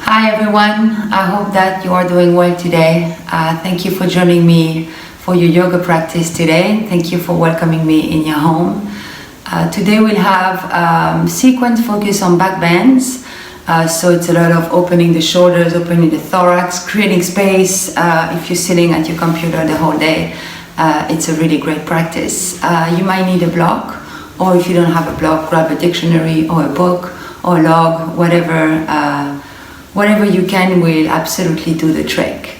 Hi everyone, I hope that you are doing well today. Thank you for joining me for your yoga practice today. Thank you for welcoming me in your home. Today we'll have sequence focus on back bends. So it's a lot of opening the shoulders, opening the thorax, creating space. If you're sitting at your computer the whole day, it's a really great practice. You might need a block, or if you don't have a block, grab a dictionary or a book or a log, whatever you can will absolutely do the trick.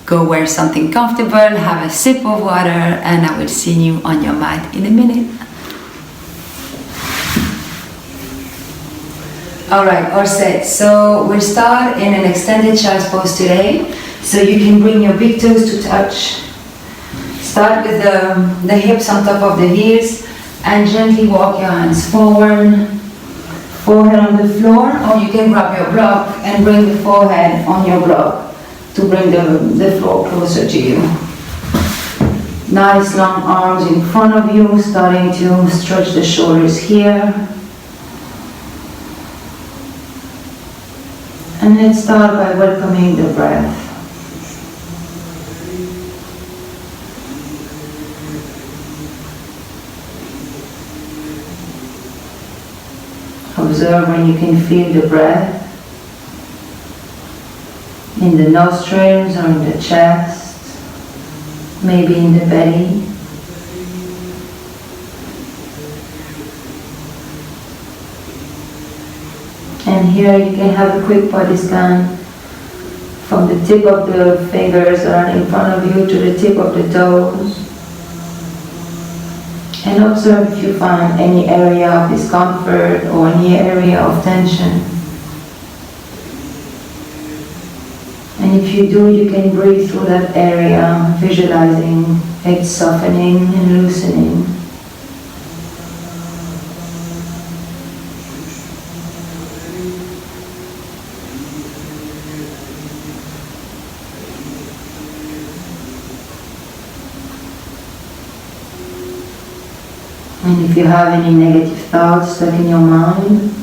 Go wear something comfortable, have a sip of water, and I will see you on your mat in a minute. Alright, all set. So we'll start in an extended child's pose today. So you can bring your big toes to touch. Start with the hips on top of the heels and gently walk your hands forward. Forehead on the floor, or you can grab your block and bring the forehead on your block to bring the floor closer to you. Nice long arms in front of you, starting to stretch the shoulders here. And let's start by welcoming the breath. Observe when you can feel the breath in the nostrils or in the chest, maybe in the belly. And here you can have a quick body scan from the tip of the fingers that are in front of you to the tip of the toes. And observe if you find any area of discomfort or any area of tension. And if you do, you can breathe through that area, visualizing it softening and loosening. And if you have any negative thoughts stuck in your mind,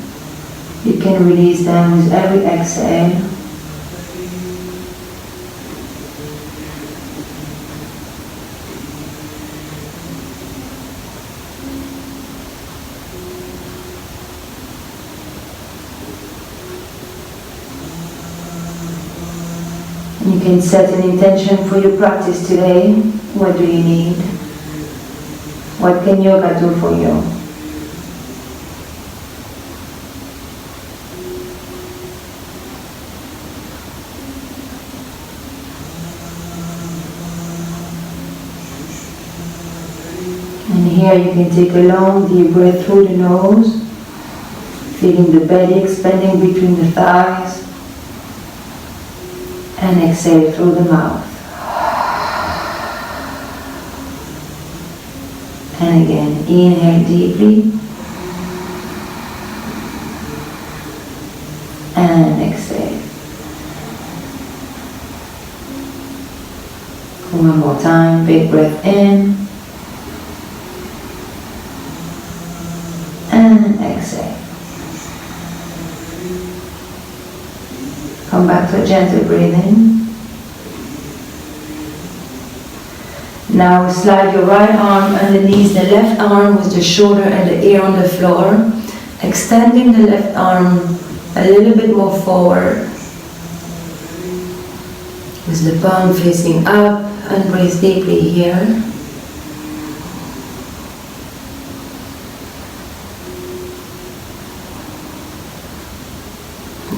you can release them with every exhale. And you can set an intention for your practice today. What do you need? What can yoga do for you? And here you can take a long deep breath through the nose, feeling the belly expanding between the thighs, and exhale through the mouth. And again, inhale deeply and exhale. One more time, big breath in and exhale. Come back to a gentle breathing. Now slide your right arm underneath the left arm with the shoulder and the ear on the floor, extending the left arm a little bit more forward with the palm facing up, and breathe deeply here.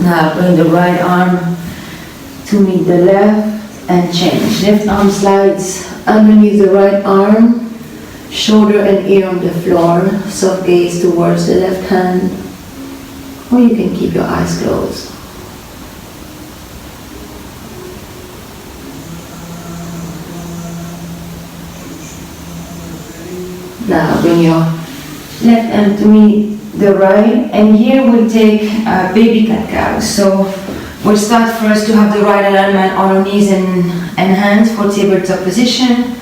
Now bring the right arm to meet the left and change. Left arm slides underneath the right arm, shoulder and ear on the floor, soft gaze towards the left hand, or you can keep your eyes closed. Now bring your left hand to meet the right, and here we'll take baby cat-cow. So we'll start first to have the right alignment on our knees and hands for tabletop position.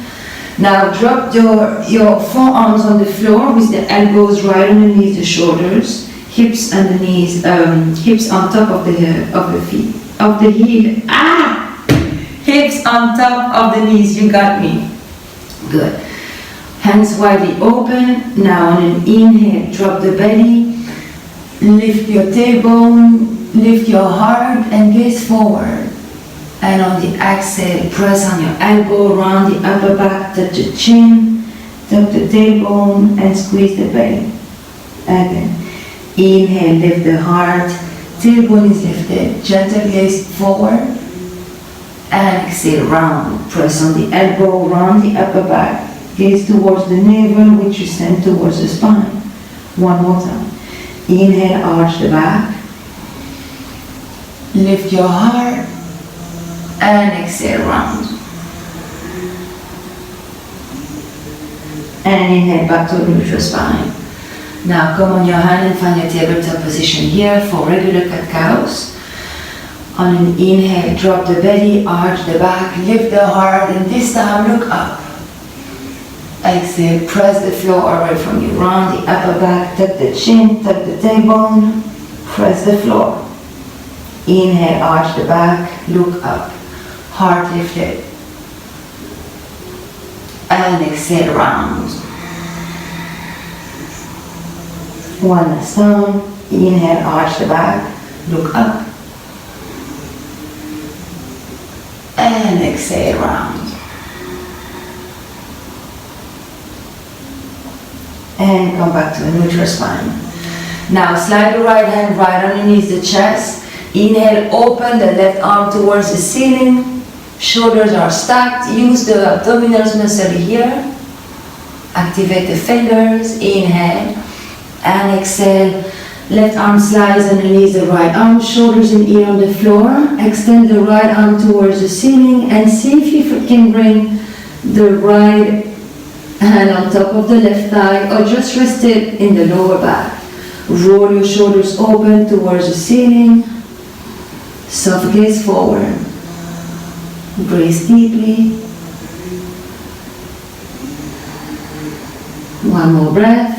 Now drop your forearms on the floor with the elbows right underneath the shoulders. hips underneath, hips on top of the feet, of the heel. Hips on top of the knees. You got me. Good. Hands widely open. Now on an inhale, drop the belly. Lift your tailbone. Lift your heart and gaze forward. And on the exhale, press on your elbow, round the upper back, touch the chin, tuck the tailbone, and squeeze the belly. Again. Inhale, lift the heart, tailbone is lifted, gentle gaze forward. And exhale, round. Press on the elbow, round the upper back, gaze towards the navel, which you send towards the spine. One more time. Inhale, arch the back. Lift your heart. And exhale, round. And inhale, back to neutral spine. Now come on your hand and find your tabletop position here for regular cat-cows. On an inhale, drop the belly, arch the back, lift the heart, and this time look up. Exhale, press the floor away from you. Round the upper back, tuck the chin, tuck the tailbone, press the floor. Inhale, arch the back, look up. Heart lifted. And exhale, round. One last time. Inhale, arch the back, look up. And exhale, round. And come back to a neutral spine. Now slide the right hand right underneath the chest. Inhale, open the left arm towards the ceiling. Shoulders are stacked. Use the abdominal muscle here. Activate the fingers. Inhale. And exhale. Left arm slides underneath the right arm. Shoulders and ear on the floor. Extend the right arm towards the ceiling. And see if you can bring the right hand on top of the left thigh. Or just rest it in the lower back. Roll your shoulders open towards the ceiling. Soft gaze forward. Breathe deeply. One more breath.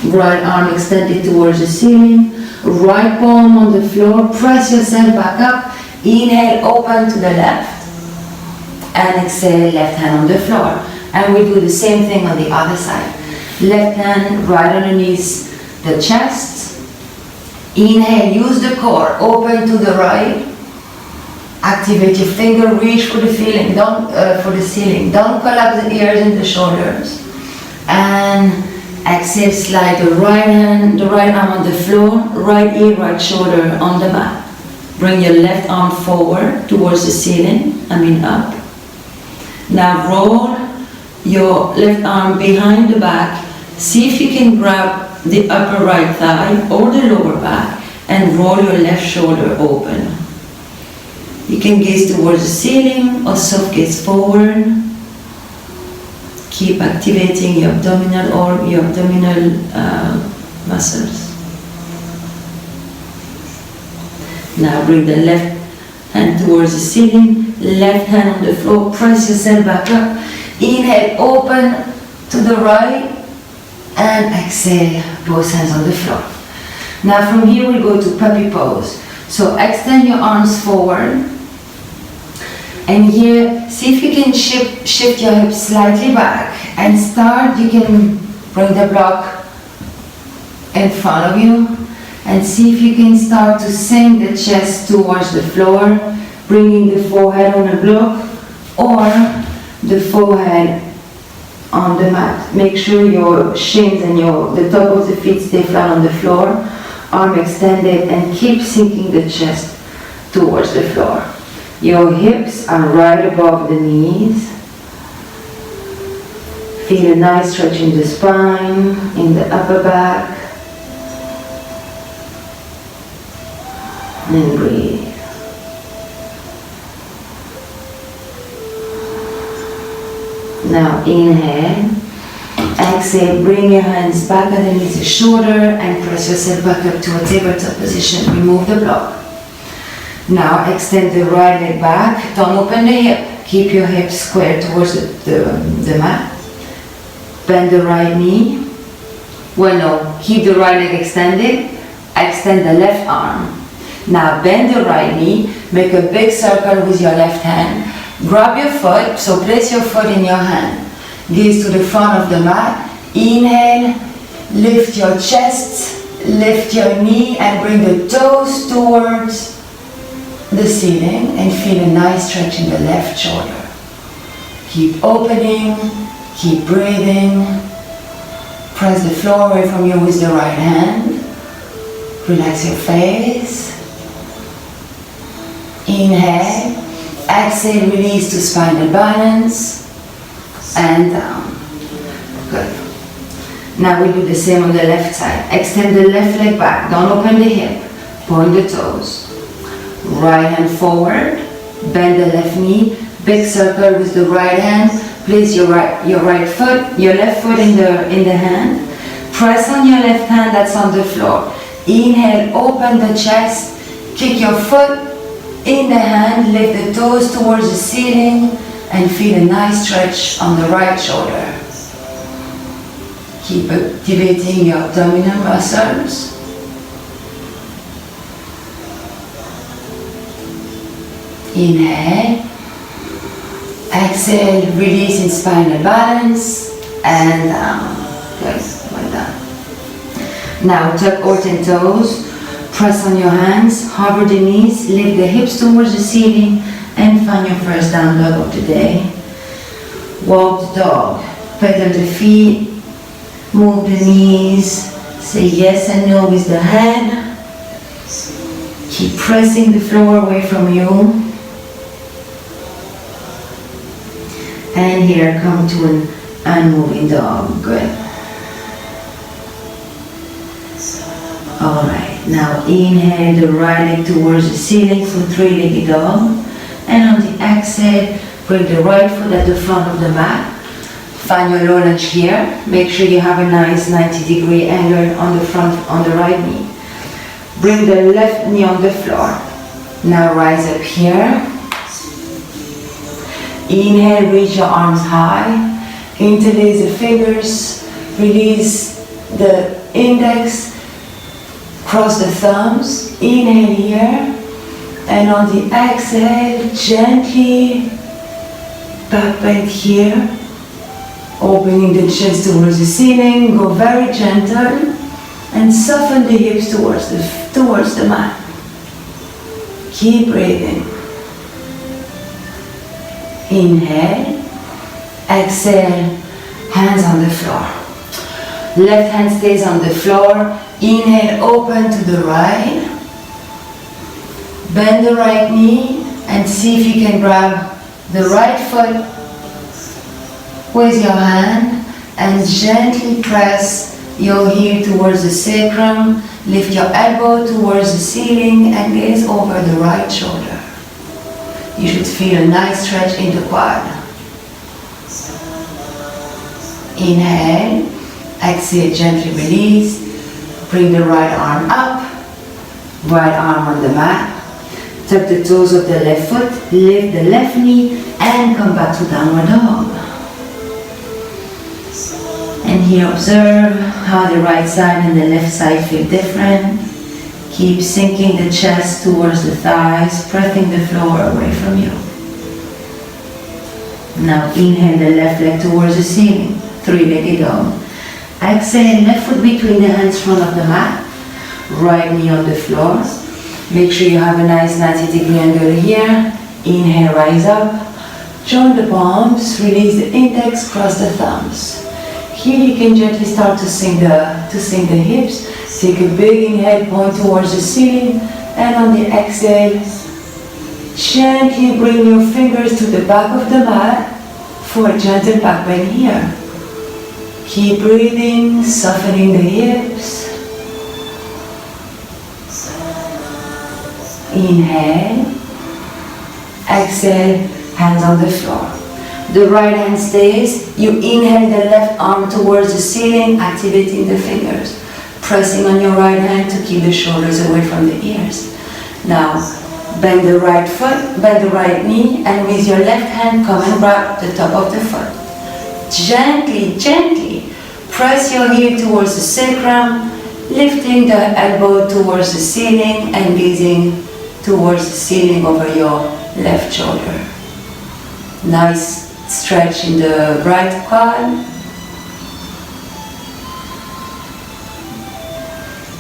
Right arm extended towards the ceiling. Right palm on the floor. Press yourself back up. Inhale, open to the left. And exhale, left hand on the floor. And we do the same thing on the other side. Left hand right underneath the chest. Inhale, use the core, open to the right. Activate your finger, reach for the ceiling. Don't collapse the ears and the shoulders. And exhale, slide the right arm on the floor, right ear, right shoulder on the mat. Bring your left arm forward towards the ceiling, up. Now roll your left arm behind the back. See if you can grab the upper right thigh or the lower back and roll your left shoulder open. You can gaze towards the ceiling or soft gaze forward. Keep activating your abdominal muscles. Now bring the left hand towards the ceiling, left hand on the floor, press yourself back up. Inhale, open to the right. And exhale, both hands on the floor. Now from here we go to puppy pose. So extend your arms forward. And here, see if you can shift your hips slightly back. And start, you can bring the block in front of you. And see if you can start to sink the chest towards the floor. Bringing the forehead on the block. Or the forehead on the mat. Make sure your shins and the top of the feet stay flat on the floor. Arm extended and keep sinking the chest towards the floor. Your hips are right above the knees. Feel a nice stretch in the spine, in the upper back. And breathe. Now inhale, exhale, bring your hands back underneath the shoulder and press yourself back up to a tabletop position. Remove the block. Now extend the right leg back, don't open the hip. Keep your hips square towards the mat. Bend the right knee, Well, no, keep the right leg extended, extend the left arm. Now bend the right knee, make a big circle with your left hand. Grab your foot, so place your foot in your hand. Gaze to the front of the mat. Inhale, lift your chest, lift your knee and bring the toes towards the ceiling and feel a nice stretch in the left shoulder. Keep opening, keep breathing. Press the floor away from you with the right hand. Relax your face. Inhale, exhale, release to spinal balance and down. Good. Now we do the same on the left side. Extend the left leg back, don't open the hip, point the toes. Right hand forward, bend the left knee, big circle with the right hand. Place your left foot in the hand. Press on your left hand that's on the floor. Inhale, open the chest, kick your foot in the hand, lift the toes towards the ceiling and feel a nice stretch on the right shoulder. Keep activating your abdominal muscles. Inhale, exhale, release in spinal balance and down. Good, well done. Now tuck all 10 toes. Press on your hands, hover the knees, lift the hips towards the ceiling and find your first down dog of the day. Walk the dog, pedal the feet, move the knees, say yes and no with the head. Keep pressing the floor away from you. And here come to an unmoving dog, good. Alright, now inhale the right leg towards the ceiling for three-legged dog. And on the exhale, bring the right foot at the front of the mat. Find your low lunge here. Make sure you have a nice 90-degree angle on the front, on the right knee. Bring the left knee on the floor. Now rise up here. Inhale, reach your arms high. Interlace the fingers. Release the index. Cross the thumbs, inhale here, and on the exhale, gently back bend here, opening the chest towards the ceiling, go very gentle, and soften the hips towards the mat. Keep breathing. Inhale, exhale, hands on the floor. Left hand stays on the floor. Inhale, open to the right. Bend the right knee and see if you can grab the right foot with your hand and gently press your heel towards the sacrum. Lift your elbow towards the ceiling and gaze over the right shoulder. You should feel a nice stretch in the quad. Inhale, exhale, gently release. Bring the right arm up, right arm on the mat. Tuck the toes of the left foot, lift the left knee, and come back to downward dog. And here observe how the right side and the left side feel different. Keep sinking the chest towards the thighs, pressing the floor away from you. Now inhale the left leg towards the ceiling, three-legged dog. Exhale, left foot between the hands, front of the mat. Right knee on the floor. Make sure you have a nice 90-degree angle here. Inhale, rise up. Join the palms, release the index, cross the thumbs. Here you can gently start to sink the hips. Take a big inhale, point towards the ceiling. And on the exhale, gently bring your fingers to the back of the mat for a gentle back bend here. Keep breathing, softening the hips. Inhale. Exhale, hands on the floor. The right hand stays. You inhale the left arm towards the ceiling, activating the fingers. Pressing on your right hand to keep the shoulders away from the ears. Now, bend the right foot, bend the right knee, and with your left hand, come and grab the top of the foot. Gently, gently Press your heel towards the sacrum, lifting the elbow towards the ceiling and gazing towards the ceiling over your left shoulder. Nice stretch in the right quad.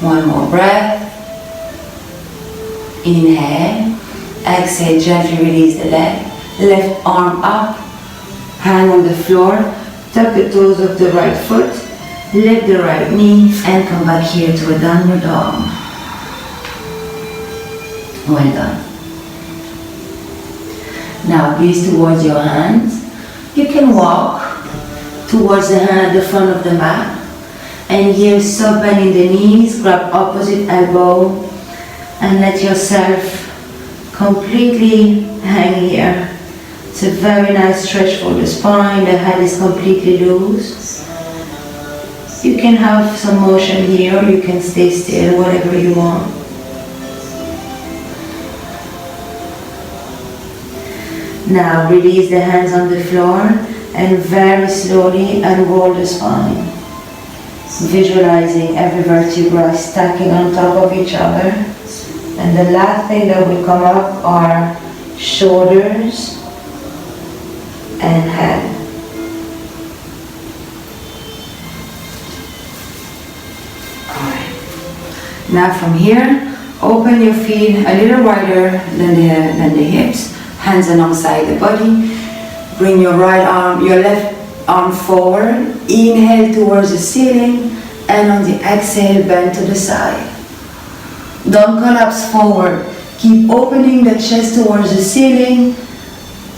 One more breath. Inhale. Exhale, gently release the leg. Left arm up. Hand on the floor. Tuck the toes of the right foot. Lift the right knee and come back here to a downward dog. Well done. Now gaze towards your hands. You can walk towards the hand at the front of the mat. And here, soft bend in the knees, grab opposite elbow and let yourself completely hang here. It's a very nice stretch for the spine, the head is completely loose. You can have some motion here, or you can stay still, whatever you want. Now release the hands on the floor and very slowly unroll the spine. Visualizing every vertebra stacking on top of each other. And the last thing that will come up are shoulders and head. Alright. Now from here, open your feet a little wider than the hips. Hands alongside the body. Bring your left arm forward. Inhale towards the ceiling, and on the exhale, bend to the side. Don't collapse forward. Keep opening the chest towards the ceiling.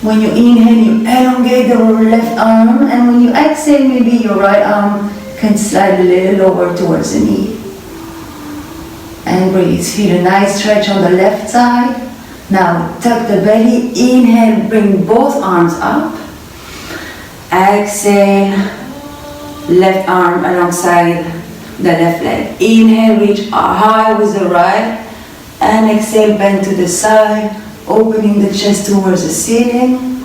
When you inhale, you elongate the left arm, and when you exhale, maybe your right arm can slide a little lower towards the knee. And breathe. Feel a nice stretch on the left side. Now tuck the belly. Inhale, bring both arms up. Exhale, left arm alongside the left leg. Inhale, reach high with the right. And exhale, bend to the side, opening the chest towards the ceiling.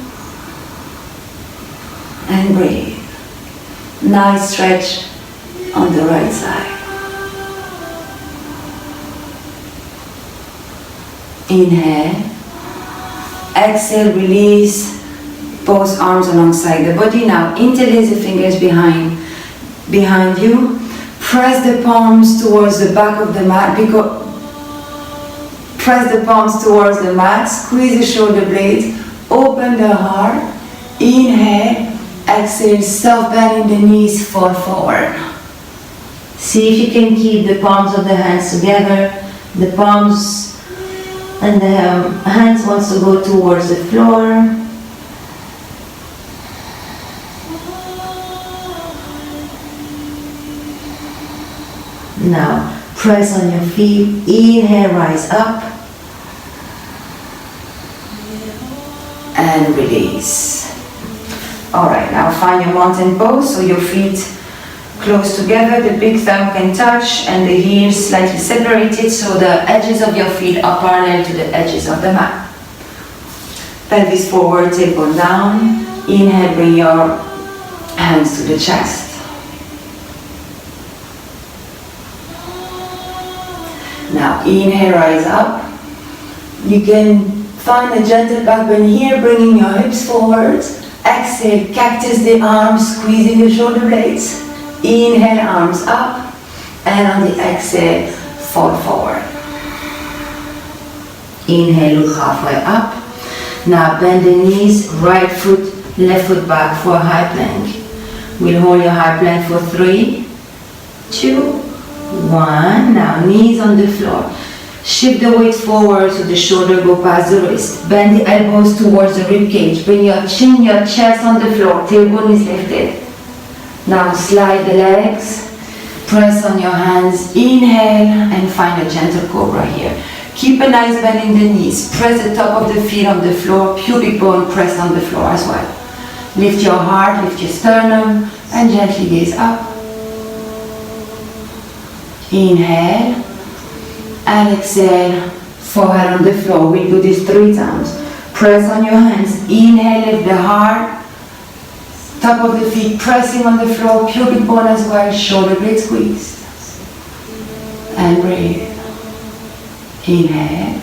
And breathe. Nice stretch on the right side. Inhale. Exhale, release. Both arms alongside the body. Now interlace the fingers behind you. Press the palms towards the back of the mat. Press the palms towards the mat. Squeeze the shoulder blades. Open the heart. Inhale. Exhale. Soft bend in the knees. Fall forward. See if you can keep the palms of the hands together. The palms and the hands wants to go towards the floor. Now, press on your feet, inhale, rise up, and release. Alright, now find your mountain pose, so your feet close together, the big thumb can touch, and the heels slightly separated, so the edges of your feet are parallel to the edges of the mat. Pelvis forward, tailbone down, inhale, bring your hands to the chest. Now inhale, rise up. You can find a gentle back bend here, bringing your hips forward. Exhale, cactus the arms, squeezing the shoulder blades. Inhale, arms up. And on the exhale, fall forward. Inhale, look halfway up. Now bend the knees, right foot, left foot back for a high plank. We'll hold your high plank for 3, 2, 1. Now knees on the floor. Shift the weight forward so the shoulder go past the wrist. Bend the elbows towards the rib cage. Bring your chin, your chest on the floor. Tailbone is lifted. Now slide the legs. Press on your hands. Inhale and find a gentle cobra here. Keep a nice bend in the knees. Press the top of the feet on the floor. Pubic bone pressed on the floor as well. Lift your heart, lift your sternum, and gently gaze up. Inhale and exhale, forehead on the floor. We'll do this 3 times. Press on your hands. Inhale, lift the heart. Top of the feet pressing on the floor, pubic bone as well, shoulder blade squeezed. And breathe. Inhale.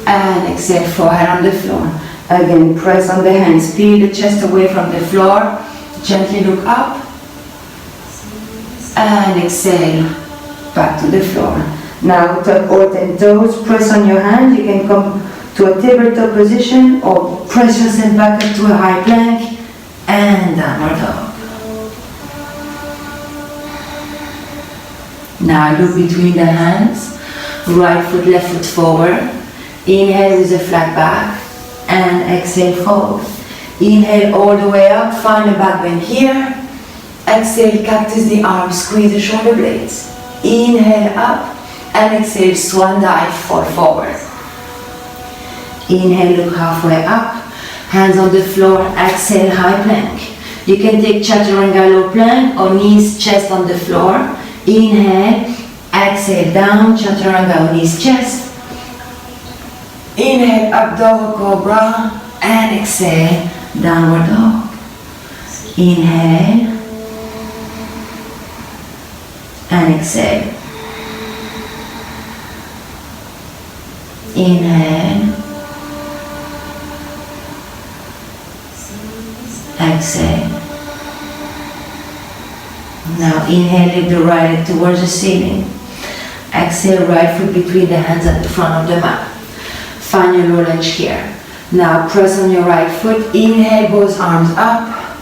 And exhale, forehead on the floor. Again, press on the hands, peel the chest away from the floor. Gently look up. And exhale, back to the floor. Now tuck all 10 toes, press on your hand. You can come to a tabletop position or press yourself back up to a high plank and downward dog. Now look between the hands, right foot, left foot forward. Inhale with a flat back and exhale, fold. Inhale all the way up, find a back bend here. Exhale, cactus the arms, squeeze the shoulder blades. Inhale up and exhale, swan dive, fall forward. Inhale, look halfway up, hands on the floor, exhale, high plank. You can take chaturanga low plank or knees, chest on the floor. Inhale, exhale, down, chaturanga, knees, chest. Inhale, up dog, cobra, and exhale, downward dog. Inhale, and exhale. Inhale, exhale. Now inhale, lift the right leg towards the ceiling. Exhale, right foot between the hands at the front of the mat. Find your low lunge here. Now press on your right foot. Inhale, both arms up.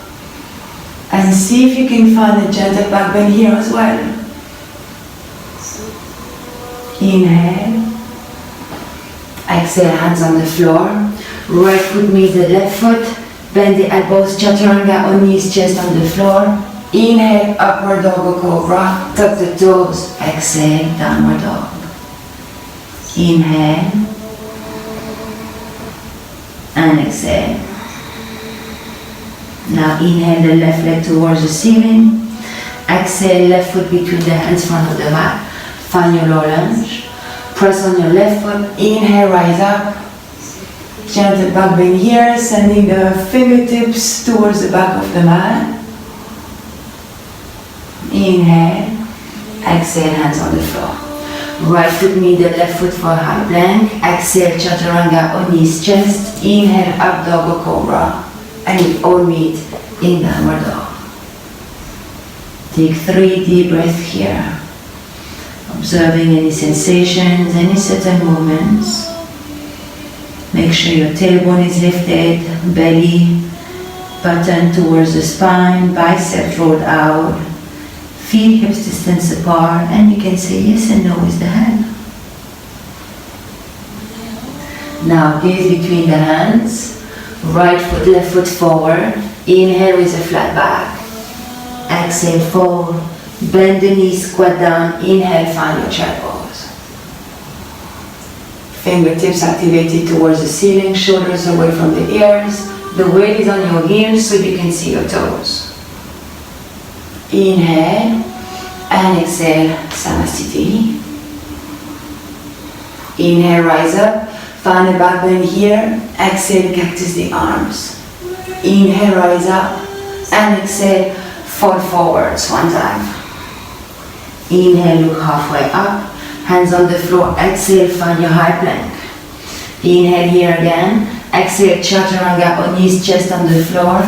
And see if you can find a gentle back bend here as well. Inhale. Exhale, hands on the floor. Right foot meets the left foot. Bend the elbows, chaturanga or knees, chest on the floor. Inhale, upward dog or cobra. Tuck the toes. Exhale, downward dog. Inhale. And exhale. Now inhale the left leg towards the ceiling. Exhale, left foot between the hands, front of the mat. Find your low lunge. Press on your left foot. Inhale, rise up. Gentle back bend here, sending the fingertips towards the back of the mat. Inhale. Exhale, hands on the floor. Right foot meet the left foot for a high plank. Exhale, chaturanga or knees, chest. Inhale, up dog or cobra. And all meet in downward dog. Take 3 deep breaths here. Observing any sensations, any certain movements. Make sure your tailbone is lifted, belly button towards the spine, biceps rolled out. Feet hips distance apart, and you can say yes and no with the head. Now gaze between the hands, right foot, left foot forward. Inhale with a flat back. Exhale, fold. Bend the knees, squat down. Inhale, find your chair pose. Fingertips activated towards the ceiling, shoulders away from the ears. The weight is on your heels so you can see your toes. Inhale and exhale, Samasthiti. Inhale, rise up, find a back bend here. Exhale, cactus the arms. Inhale, rise up, and exhale, fall forward, swan dive. Inhale, look halfway up, hands on the floor. Exhale, find your high plank. Inhale here again. Exhale, chaturanga or knees, chest on the floor.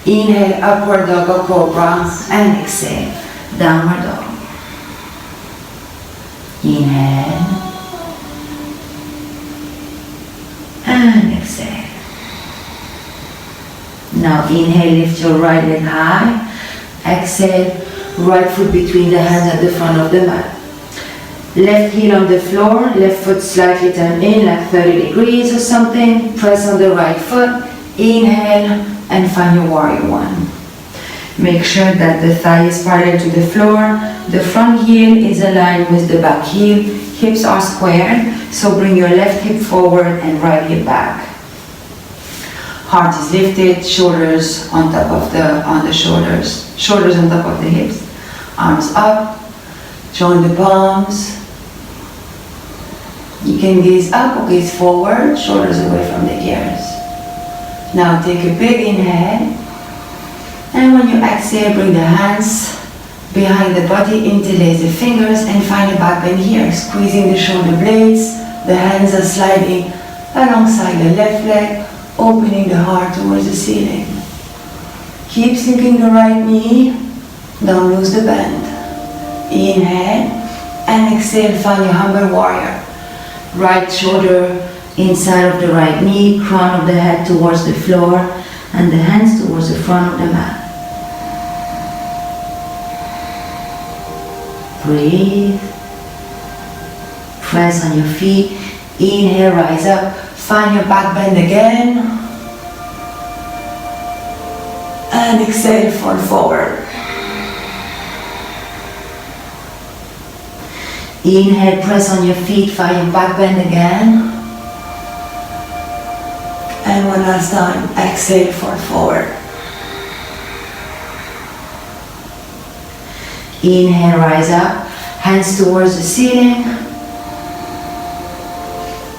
Inhale, upward dog or cobra, and exhale, downward dog. Inhale, and exhale. Now inhale, lift your right leg high. Exhale, right foot between the hands at the front of the mat. Left heel on the floor, left foot slightly turned in like 30 degrees or something. Press on the right foot. Inhale and find your warrior one. Make sure that the thigh is parallel to the floor. The front heel is aligned with the back heel. Hips are squared, so bring your left hip forward and right hip back. Heart is lifted, shoulders on top of the shoulders. Shoulders on top of the hips. Arms up, join the palms. You can gaze up or gaze forward, shoulders away from the ears. Now take a big inhale. And when you exhale, bring the hands behind the body, interlace the fingers and find a back bend here. Squeezing the shoulder blades, the hands are sliding alongside the left leg, opening the heart towards the ceiling. Keep sinking the right knee, don't lose the bend. Inhale and exhale, find your humble warrior. Right shoulder inside of the right knee, crown of the head towards the floor, and the hands towards the front of the mat. Breathe. Press on your feet. Inhale, rise up. Find your back bend again. And exhale, fall forward. Inhale, press on your feet. Find your back bend again. And one last time, exhale, fall forward. Inhale, rise up, hands towards the ceiling.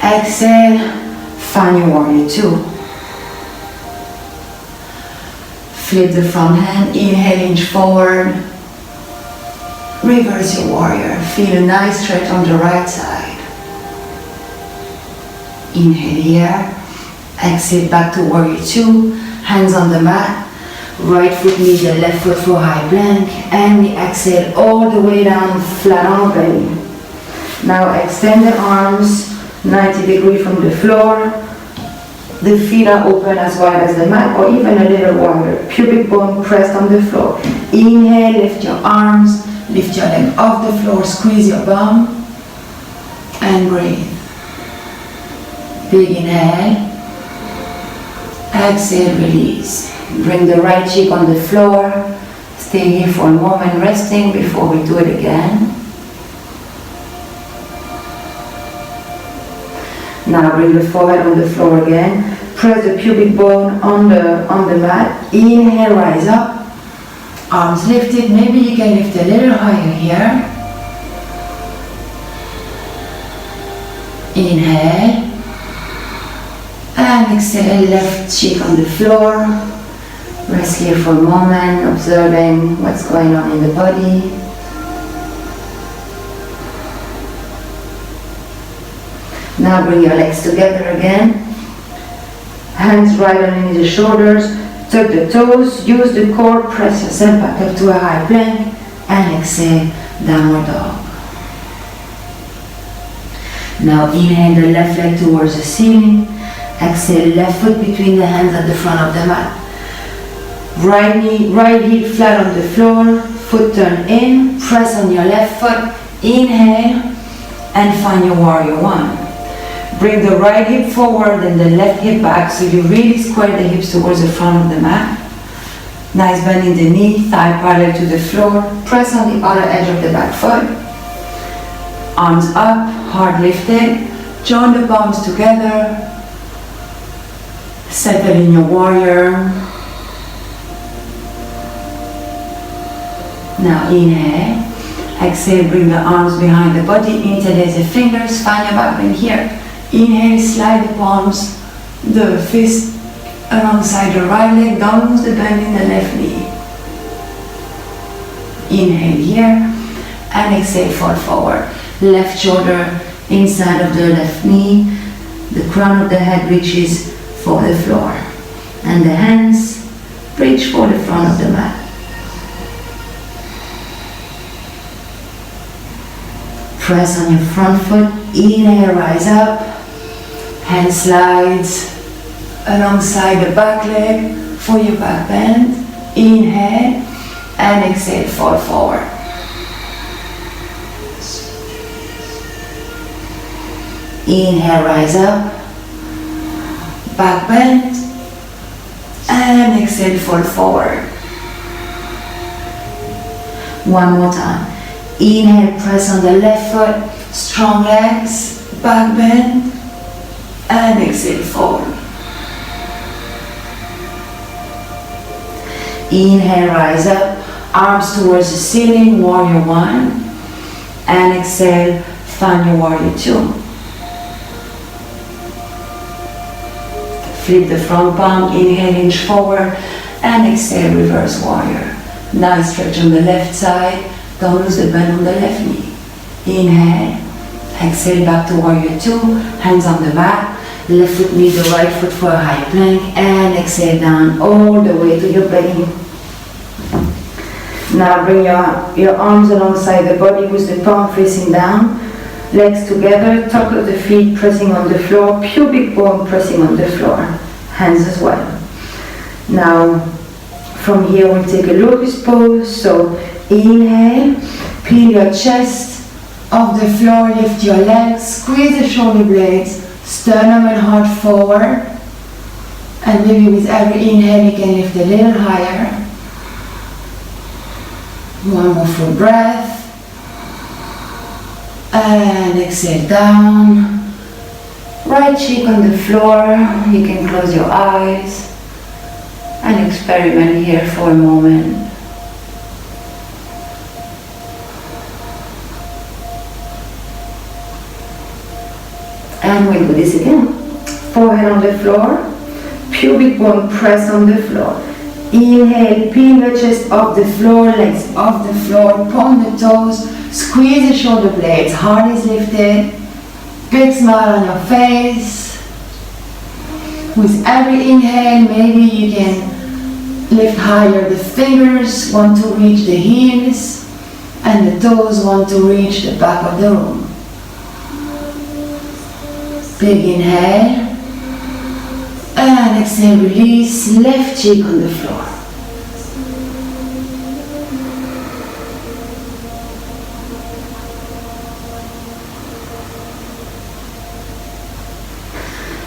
Exhale, find your warrior two. Flip the front hand, inhale, inch forward. Reverse your warrior, feel a nice stretch on the right side. Inhale here, exhale back to warrior two, hands on the mat. Right foot meets the left foot for high plank, and we exhale all the way down, flat on our belly. Now extend the arms 90 degrees from the floor. The feet are open as wide as the mat, or even a little wider. Pubic bone pressed on the floor. Inhale, lift your arms, lift your leg off the floor, squeeze your bum, and breathe. Big inhale. Exhale, release. Bring the right cheek on the floor. Stay here for a moment resting before we do it again. Now bring the forehead on the floor again. Press the pubic bone on the mat. Inhale, rise up. Arms lifted. Maybe you can lift a little higher here. Inhale. And exhale, left cheek on the floor. Rest here for a moment, observing what's going on in the body. Now bring your legs together again. Hands right underneath the shoulders. Tuck the toes. Use the core. Press yourself back up to a high plank. And exhale, downward dog. Now inhale the left leg towards the ceiling. Exhale, left foot between the hands at the front of the mat. Right knee, right heel flat on the floor, foot turn in, press on your left foot, inhale, and find your warrior one. Bring the right hip forward and the left hip back, so you really square the hips towards the front of the mat. Nice bend in the knee, thigh parallel to the floor, press on the other edge of the back foot. Arms up, heart lifted, join the palms together, settle in your warrior. Now inhale, exhale, bring the arms behind the body, interlace the fingers, find your back bend here. Inhale, slide the palms, the fist alongside the right leg, don't lose the bend in the left knee. Inhale here, and exhale, fall forward. Left shoulder inside of the left knee, the crown of the head reaches for the floor, and the hands reach for the front of the mat. Press on your front foot, inhale, rise up, hand slides alongside the back leg for your back bend. Inhale and exhale, fall forward. Inhale, rise up, back bend, and exhale, fall forward. One more time. Inhale, press on the left foot, strong legs, back bend, and exhale, fold. Inhale, rise up, arms towards the ceiling, warrior one, and exhale, find your warrior two. Flip the front palm, inhale, inch forward, and exhale, reverse warrior. Nice stretch on the left side. Don't lose the bend on the left knee. Inhale, exhale back to warrior 2, hands on the mat. Left foot meets the right foot for a high plank, and exhale down all the way to your belly. Now bring your arms alongside the body with the palm facing down, legs together, top of the feet pressing on the floor, pubic bone pressing on the floor, hands as well. Now from here we'll take a locust pose. So inhale, peel your chest off the floor, lift your legs, squeeze the shoulder blades, sternum and heart forward, and maybe with every inhale you can lift a little higher. One more full breath, and exhale down. Right cheek on the floor, you can close your eyes and experiment here for a moment. And we'll do this again. Forehead on the floor, pubic bone press on the floor. Inhale, peel your chest off the floor, legs off the floor, point the toes, squeeze the shoulder blades, heart is lifted, big smile on your face. With every inhale, maybe you can lift higher. The fingers want to reach the heels, and the toes want to reach the back of the room. Big inhale, and exhale, release, left cheek on the floor.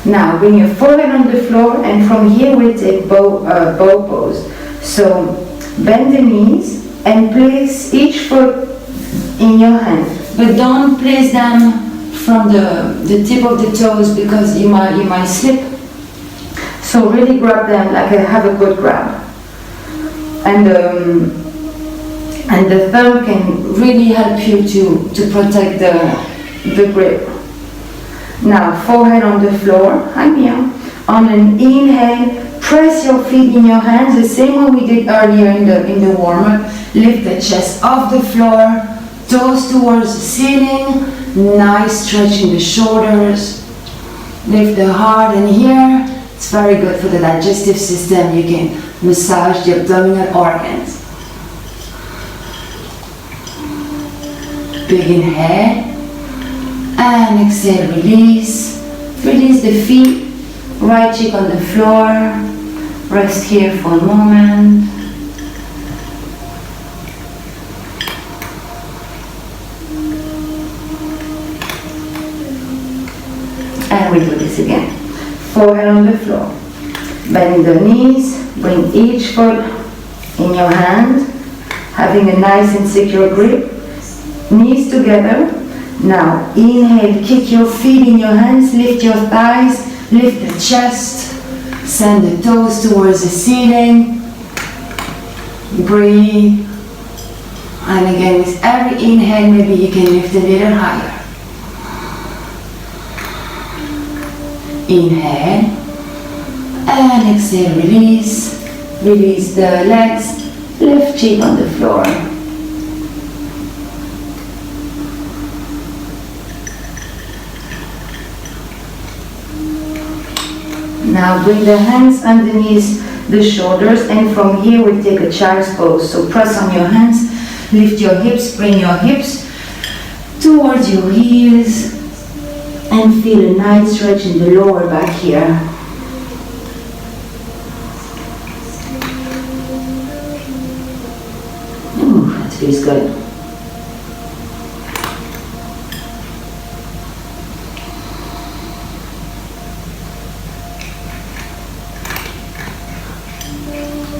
Now bring your forehead on the floor, and from here we'll take bow pose. So bend the knees and place each foot in your hand, but don't place them from the tip of the toes because you might slip. So really grab them like have a good grab, and the thumb can really help you to protect the grip. Now forehead on the floor, hang here. On an inhale, press your feet in your hands the same way we did earlier in the warm-up. Lift the chest off the floor, toes towards the ceiling. Nice stretch in the shoulders. Lift the heart, and here it's very good for the digestive system. You can massage the abdominal organs. Big inhale, and exhale, release. Release the feet, right cheek on the floor. Rest here for a moment. And we do this again. Forehead on the floor. Bend the knees, bring each foot in your hand, having a nice and secure grip. Knees together. Now inhale, kick your feet in your hands, lift your thighs, lift the chest, send the toes towards the ceiling. Breathe. And again, with every inhale, maybe you can lift a little higher. Inhale, and exhale, release. Release the legs, left cheek on the floor. Now bring the hands underneath the shoulders, and from here we take a child's pose. So press on your hands, lift your hips, bring your hips towards your heels, and feel a nice stretch in the lower back here. Ooh, that feels good.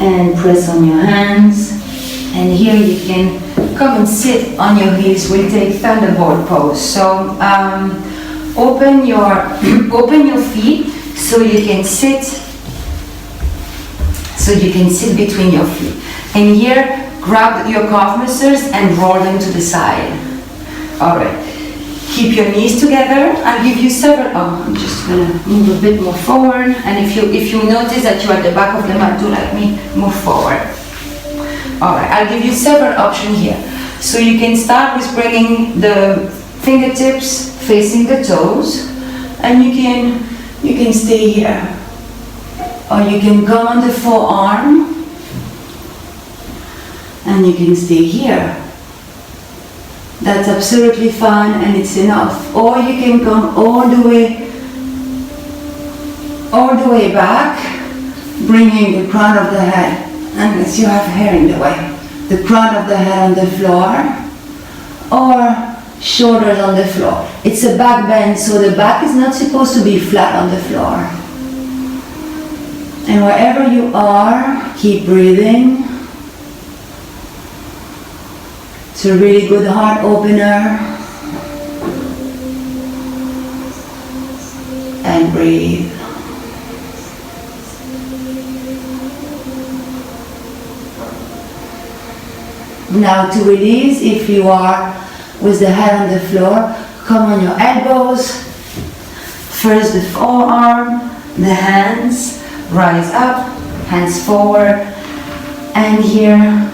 And press on your hands. And here you can come and sit on your heels. We'll take thunderbolt pose. So open your feet so you can sit between your feet. And here, grab your calf muscles and roll them to the side. All right. Keep your knees together. I'll give you several. Oh, I'm just gonna move a bit more forward. And if you notice that you're at the back of the mat, do like me, move forward. All right, I'll give you several options here. So you can start with bringing the fingertips facing the toes, and you can stay here, or you can come on the forearm, and you can stay here. That's absolutely fine, and it's enough. Or you can come all the way back, bringing the crown of the head, unless you have hair in the way, the crown of the head on the floor, or shoulders on the floor. It's a back bend, so the back is not supposed to be flat on the floor. And wherever you are, keep breathing. It's a really good heart opener. And breathe. Now to release, if you are with the head on the floor, come on your elbows. First the forearm, the hands, rise up, hands forward, and here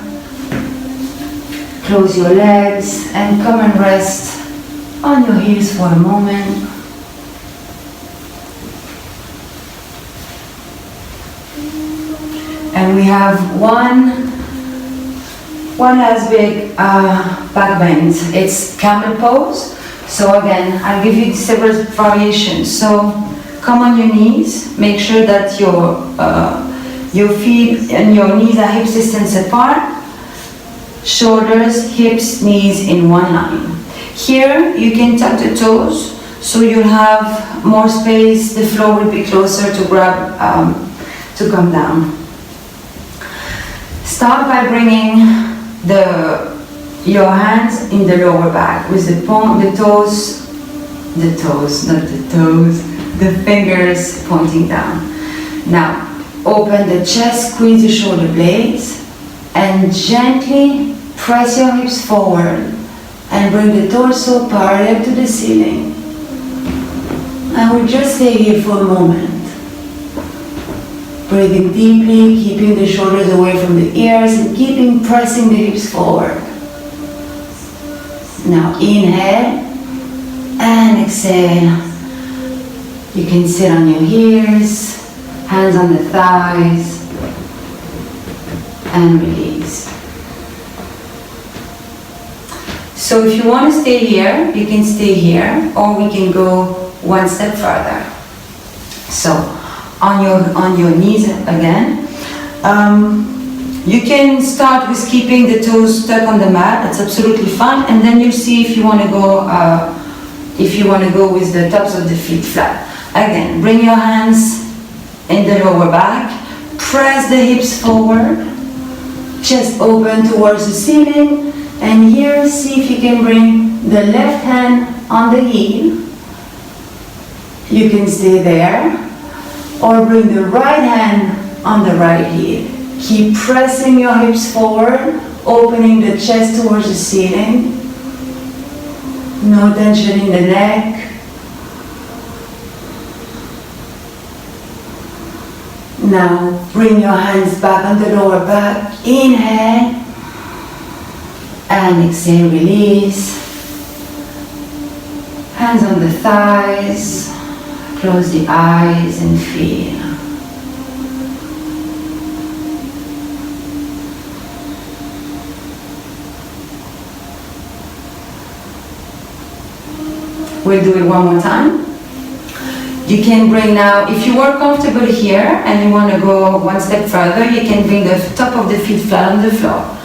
close your legs and come and rest on your heels for a moment. And we have one last big back bend. It's camel pose. So again, I'll give you several variations. So come on your knees. Make sure that your feet and your knees are hip distance apart. Shoulders, hips, knees in one line. Here you can tuck the toes, so you'll have more space. The floor will be closer to grab, to come down. Start by bringing your hands in the lower back with the fingers pointing down. Now open the chest, squeeze the shoulder blades, and gently press your hips forward and bring the torso parallel to the ceiling. And we'll just stay here for a moment. Breathing deeply, keeping the shoulders away from the ears and pressing the hips forward. Now inhale and exhale. You can sit on your heels, hands on the thighs, and release. So if you want to stay here, you can stay here, or we can go one step further. So on your knees again. You can start with keeping the toes stuck on the mat. That's absolutely fine, and then you'll see if you want to go with the tops of the feet flat. Again, bring your hands in the lower back, press the hips forward, chest open towards the ceiling, and here see if you can bring the left hand on the heel. You can stay there, or bring the right hand on the right heel. Keep pressing your hips forward, opening the chest towards the ceiling. No tension in the neck. Now bring your hands back on the lower back. Inhale and exhale, release. Hands on the thighs. Close the eyes and feel. We'll do it one more time. You can bring now, if you are comfortable here and you want to go one step further, you can bring the top of the feet flat on the floor.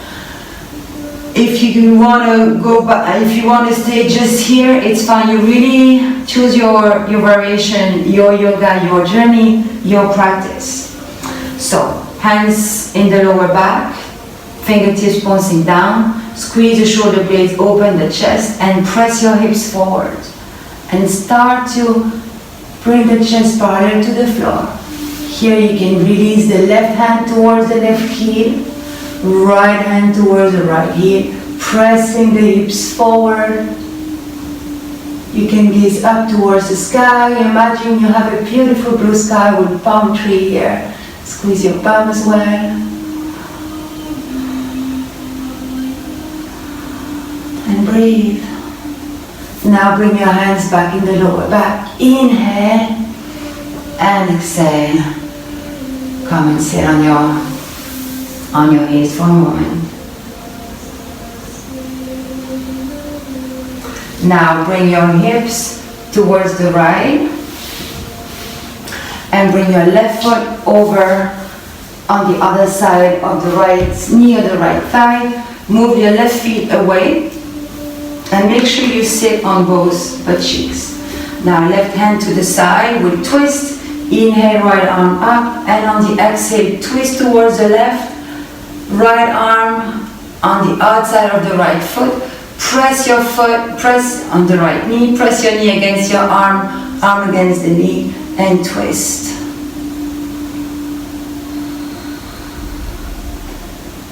If you want to go back, if you want to stay just here, it's fine. You really choose your variation, your yoga, your journey, your practice. So, hands in the lower back, fingertips pointing down, squeeze the shoulder blades, open the chest, and press your hips forward. And start to bring the chest parallel to the floor. Here you can release the left hand towards the left heel, right hand towards the right heel, pressing the hips forward. You can gaze up towards the sky. Imagine you have a beautiful blue sky with a palm tree here. Squeeze your palm as well. And breathe. Now bring your hands back in the lower back. Inhale and exhale. Come and sit on your heels for a moment. Now bring your hips towards the right and bring your left foot over on the other side of the right knee or the right thigh. Move your left feet away and make sure you sit on both butt cheeks. Now left hand to the side, we'll twist. Inhale, right arm up, and on the exhale, twist towards the left. Right arm on the outside of the right foot. Press your foot, press on the right knee, press your knee against your arm, arm against the knee, and twist.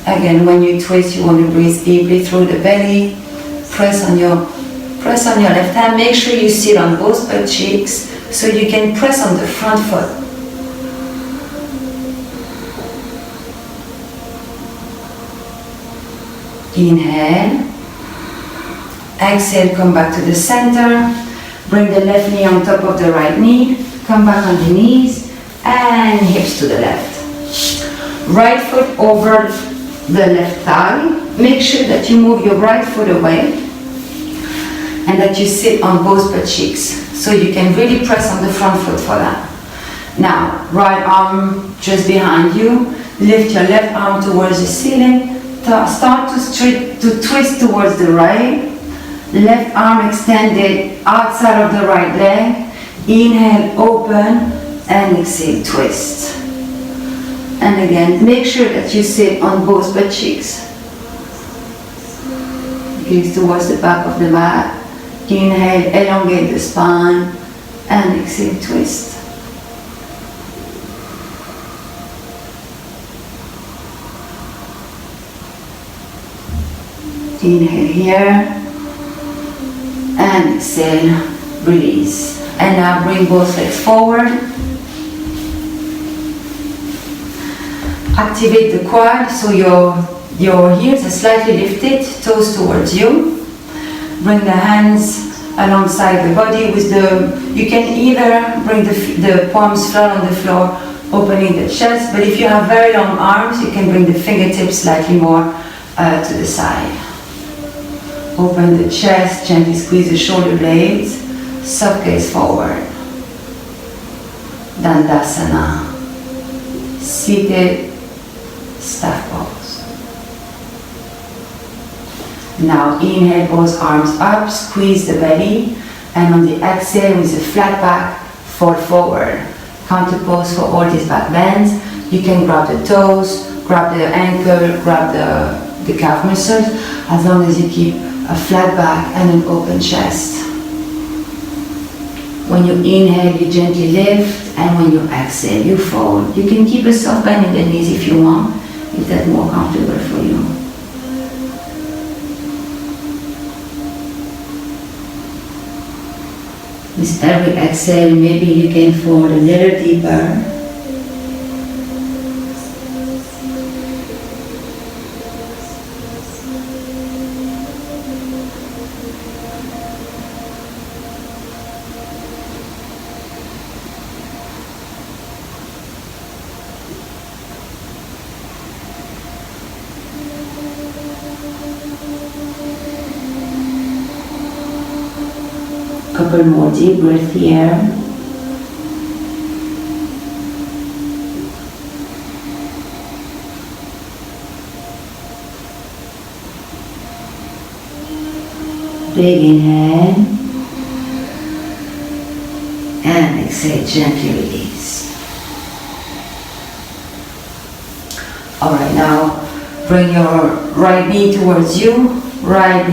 Again, when you twist, you want to breathe deeply through the belly. Press on your left hand. Make sure you sit on both butt cheeks so you can press on the front foot. Inhale. Exhale, come back to the center. Bring the left knee on top of the right knee. Come back on the knees and hips to the left. Right foot over the left thigh. Make sure that you move your right foot away and that you sit on both butt cheeks so you can really press on the front foot for that. Now, right arm just behind you. Lift your left arm towards the ceiling. Start to twist towards the right. Left arm extended outside of the right leg. Inhale, open, and exhale, twist. And again, make sure that you sit on both butt cheeks. Gaze towards the back of the mat. Inhale, elongate the spine, and exhale, twist. Inhale here. And exhale, release. And now bring both legs forward. Activate the quad so your heels are slightly lifted, toes towards you. Bring the hands alongside the body with you can either bring the palms flat on the floor, opening the chest, but if you have very long arms, you can bring the fingertips slightly more to the side. Open the chest, gently squeeze the shoulder blades, soft gaze forward. Dandasana. Seated staff pose. Now inhale, both arms up, squeeze the belly, and on the exhale with a flat back, fall forward. Counterpose for all these back bends. You can grab the toes, grab the ankle, grab the calf muscles, as long as you keep a flat back and an open chest. When you inhale, you gently lift, and when you exhale, you fold. You can keep a soft bend in the knees if you want, if that's more comfortable for you. With every exhale, maybe you can fold a little deeper. Couple more deep breaths here. Big inhale and exhale, gently release. Alright, now bring your right knee towards you, right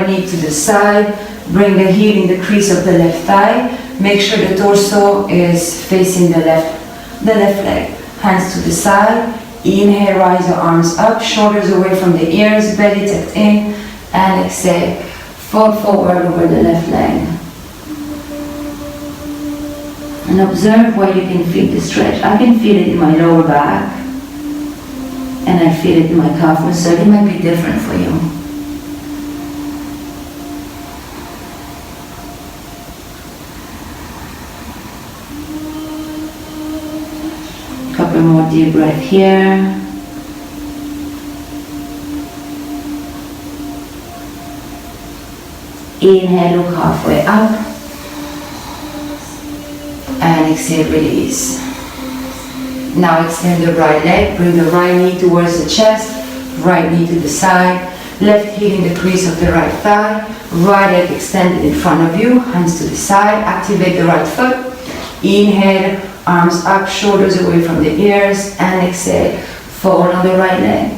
knee to the side. Bring the heel in the crease of the left thigh. Make sure the torso is facing the left leg. Hands to the side. Inhale, rise your arms up, shoulders away from the ears, belly tucked in, and exhale, Fall forward over the left leg. And observe where you can feel the stretch. I can feel it in my lower back. And I feel it in my calf muscle. It might be different for you. Couple more deep breath here. Inhale, look halfway up. And exhale, release. Now extend the right leg, bring the right knee towards the chest, right knee to the side, left heel in the crease of the right thigh, right leg extended in front of you, hands to the side, activate the right foot. Inhale, arms up, shoulders away from the ears, and exhale, fold on the right leg.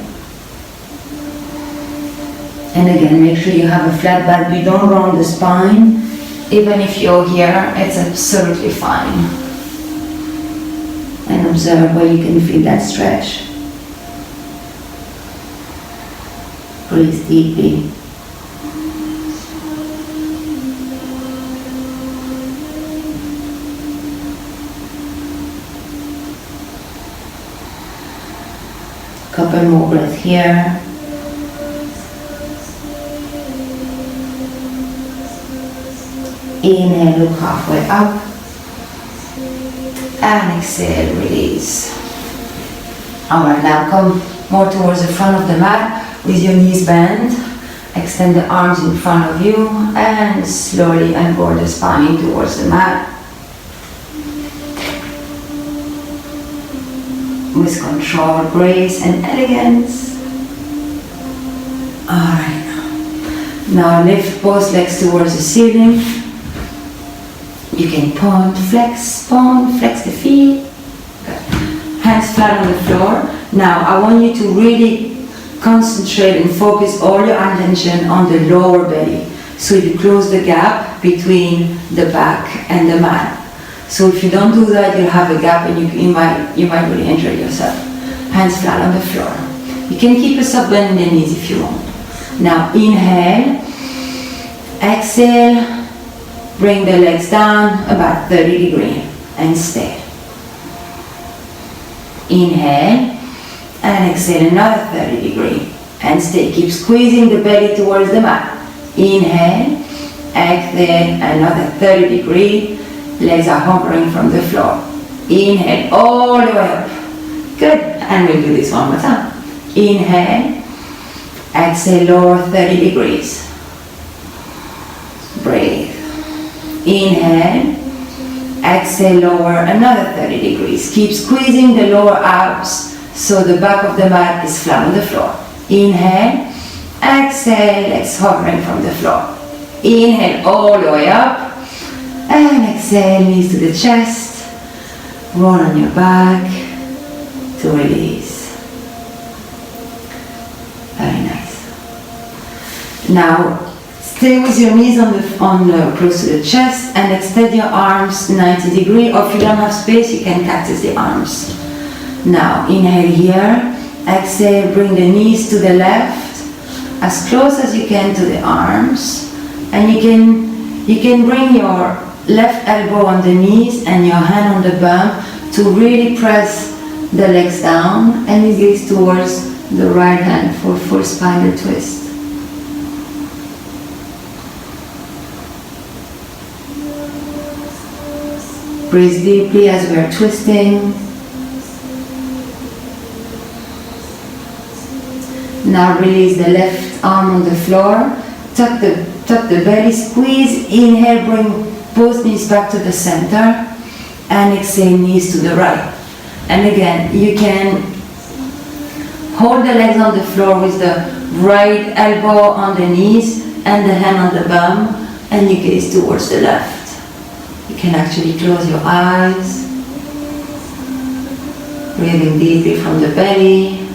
And again, make sure you have a flat back, you don't round the spine. Even if you're here, it's absolutely fine. And observe where you can feel that stretch. Breathe deeply. Couple more breaths here. Inhale, look halfway up. And exhale, release. Alright, now come more towards the front of the mat with your knees bent. Extend the arms in front of you and slowly angle the spine towards the mat. With control, grace and elegance. Alright. Now lift both legs towards the ceiling. You can point, flex the feet. Good. Hands flat on the floor. Now I want you to really concentrate and focus all your attention on the lower belly. So you close the gap between the back and the mat. So if you don't do that, you'll have a gap and you might really injure yourself. Hands flat on the floor. You can keep a soft bend in the knees if you want. Now inhale, exhale, bring the legs down about 30 degrees and stay. Inhale and exhale another 30 degrees and stay. Keep squeezing the belly towards the mat. Inhale, exhale another 30 degrees. Legs are hovering from the floor. Inhale all the way up. Good. And we'll do this one more time. Inhale, exhale, lower 30 degrees. Breathe. Inhale, exhale, lower another 30 degrees. Keep squeezing the lower abs so the back of the mat is flat on the floor. Inhale, exhale, legs hovering from the floor. Inhale all the way up and exhale, knees to the chest. Roll on your back to release. Very nice. Now stay with your knees close to the chest and extend your arms 90 degrees, or if you don't have space, you can cactus the arms. Now inhale here, exhale, bring the knees to the left, as close as you can to the arms, and you can bring your left elbow on the knees and your hand on the bum to really press the legs down, and you gaze towards the right hand for full spinal twist. Breathe deeply as we are twisting. Now release the left arm on the floor. Tuck the belly, squeeze. Inhale, bring both knees back to the center. And exhale, knees to the right. And again, you can hold the legs on the floor with the right elbow on the knees and the hand on the bum, and you gaze towards the left. You can actually close your eyes, breathing deeply from the belly.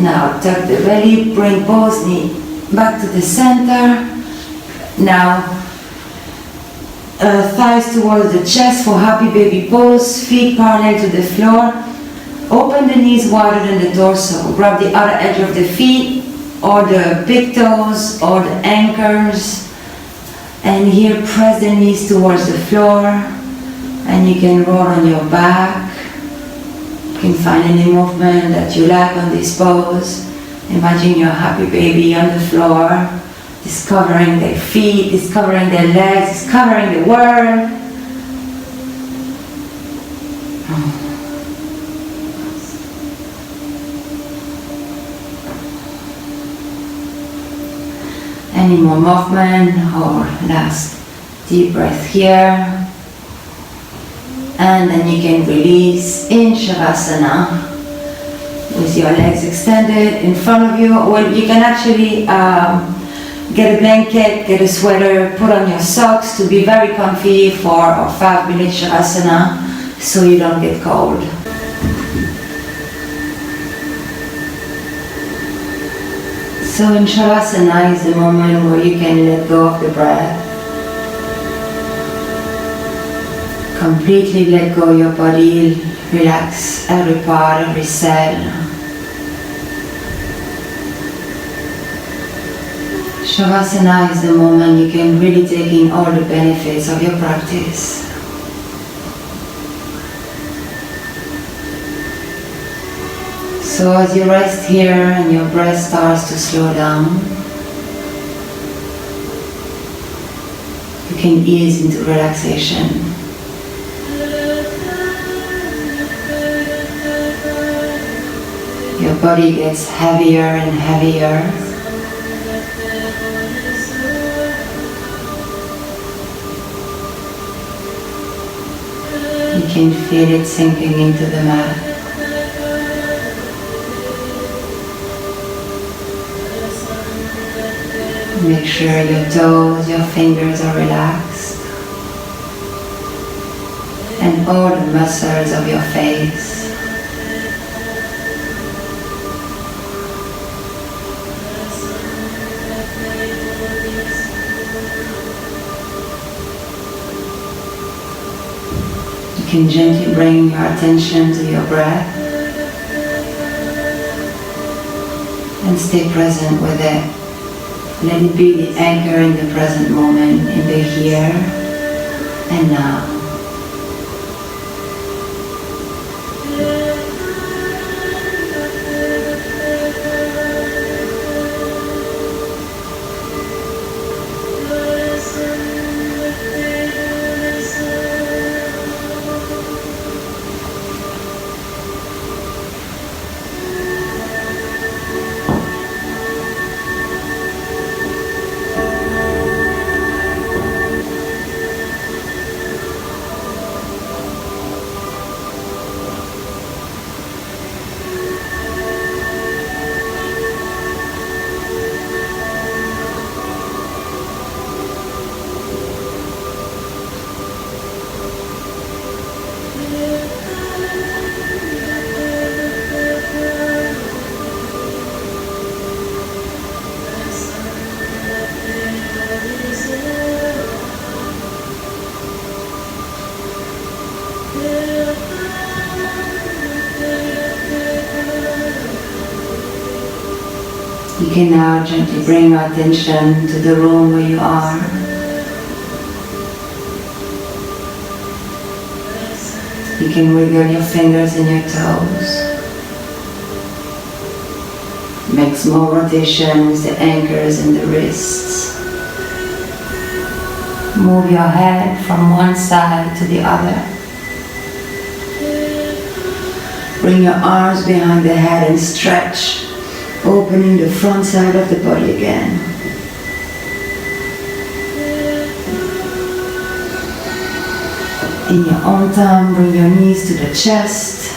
Now tuck the belly, bring both knees back to the center. Now thighs towards the chest for happy baby pose, feet parallel to the floor. Open the knees wider than the torso. Grab the outer edge of the feet or the big toes or the anchors. And here press the knees towards the floor. And you can roll on your back. You can find any movement that you like on this pose. Imagine your happy baby on the floor, discovering their feet, discovering their legs, discovering the world. Any more movement or last deep breath here. And then you can release in Savasana with your legs extended in front of you. Well, you can actually get a blanket, get a sweater, put on your socks to be very comfy for a 5-minute Savasana so you don't get cold. So in Savasana is the moment where you can let go of the breath. Completely let go your body, relax every part, every cell. Savasana is the moment you can really take in all the benefits of your practice. So as you rest here and your breath starts to slow down, you can ease into relaxation. Your body gets heavier and heavier. You can feel it sinking into the mat. Make sure your toes, your fingers are relaxed. And all the muscles of your face. You can gently bring your attention to your breath and stay present with it. Let it be the anchor in the present moment, in the here and now. You can now gently bring your attention to the room where you are. You can wiggle your fingers and your toes. Make small rotation with the ankles and the wrists. Move your head from one side to the other. Bring your arms behind the head and stretch, opening the front side of the body again. In your own time, bring your knees to the chest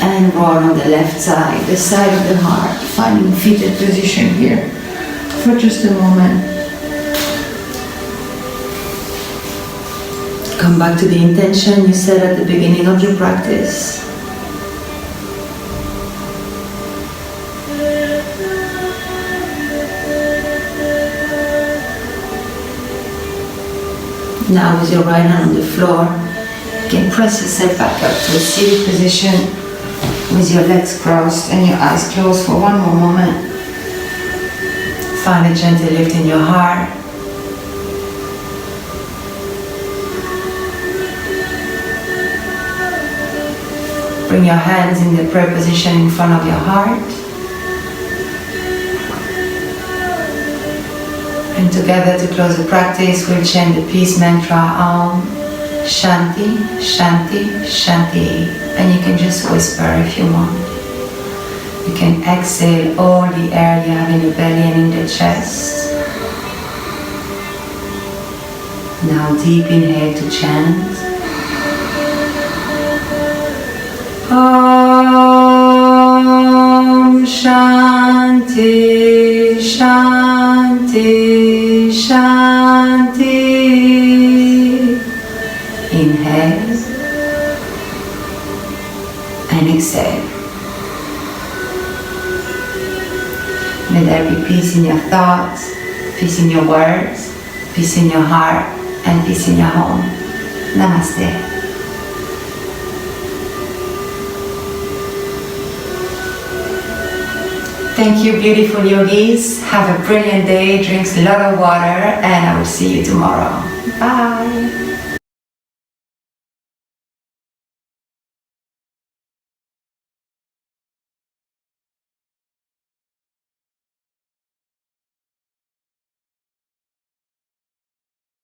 and roll on the left side, the side of the heart, finding seated position here for just a moment. Come back to the intention you set at the beginning of your practice. Now with your right hand on the floor, you can press yourself back up to a seated position with your legs crossed and your eyes closed for one more moment. Find a gentle lift in your heart. Bring your hands in the prayer position in front of your heart. And together to close the practice, we'll chant the peace mantra Om Shanti, Shanti, Shanti. And you can just whisper if you want. You can exhale all the air you have in the belly and in the chest. Now deep inhale to chant. Om Shanti, Shanti, Shanti. Inhale and exhale. May there be peace in your thoughts, peace in your words, peace in your heart, and peace in your home. Namaste. Thank you, beautiful yogis. Have a brilliant day, drink a lot of water, and I will see you tomorrow. Bye.